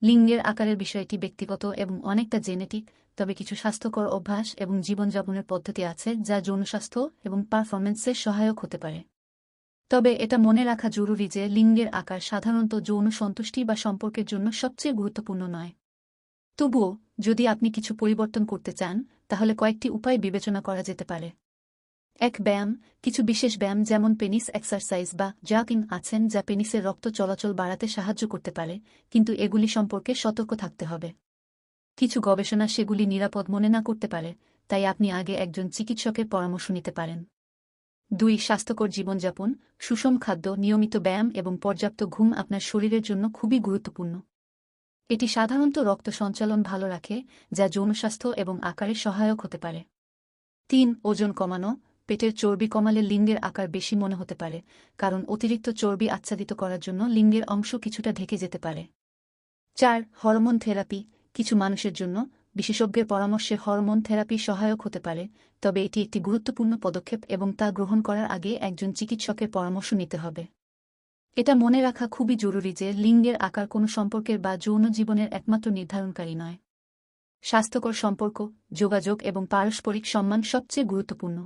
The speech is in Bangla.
লিঙ্গের আকারের বিষয়টি ব্যক্তিগত এবং অনেকটা জেনেটিক, তবে কিছু স্বাস্থ্যকর অভ্যাস এবং জীবনযাপনের পদ্ধতি আছে যা যৌনস্বাস্থ্য এবং পারফরম্যান্সে সহায়ক হতে পারে। তবে এটা মনে রাখা জরুরি যে লিঙ্গের আকার সাধারণত যৌন সন্তুষ্টি বা সম্পর্কের জন্য সবচেয়ে গুরুত্বপূর্ণ নয়। তবুও, যদি আপনি কিছু পরিবর্তন করতে চান, তাহলে কয়েকটি উপায় বিবেচনা করা যেতে পারে। ব্যায়াম। কিছু বিশেষ ব্যায়াম যেমন পেনিস এক্সারসাইজ বা জাগিং আছেন যা পেনিসের রক্ত চলাচল বাড়াতে সাহায্য করতে পারে, কিন্তু এগুলি সম্পর্কে সতর্ক থাকতে হবে। কিছু গবেষণা সেগুলি নিরাপদ মনে না করতে পারে, তাই আপনি আগে একজন চিকিৎসকের পরামর্শ নিতে পারেন। 2. স্বাস্থ্যকর জীবনযাপন। সুষম খাদ্য, নিয়মিত ব্যায়াম এবং পর্যাপ্ত ঘুম আপনার শরীরের জন্য খুবই গুরুত্বপূর্ণ। এটি সাধারণত রক্ত সঞ্চালন ভালো রাখে, যা যৌনস্বাস্থ্য এবং আকারে সহায়ক হতে পারে। 3. ওজন কমানো। পেটের চর্বি কমালে লিঙ্গের আকার বেশি মনে হতে পারে, কারণ অতিরিক্ত চর্বি আচ্ছাদিত করার জন্য লিঙ্গের অংশ কিছুটা ঢেকে যেতে পারে। 4. Hormone therapy. কিছু মানুষের জন্য বিশেষজ্ঞের পরামর্শে হরমোন থেরাপি সহায়ক হতে পারে, তবে এটি একটি গুরুত্বপূর্ণ পদক্ষেপ এবং তা গ্রহণ করার আগে একজন চিকিৎসকের পরামর্শ নিতে হবে। এটা মনে রাখা খুবই জরুরি যে লিঙ্গের আকার কোনো সম্পর্কের বা যৌন জীবনের একমাত্র নির্ধারণকারী নয়। স্বাস্থ্যকর সম্পর্ক, যোগাযোগ এবং পারস্পরিক সম্মান সবচেয়ে গুরুত্বপূর্ণ।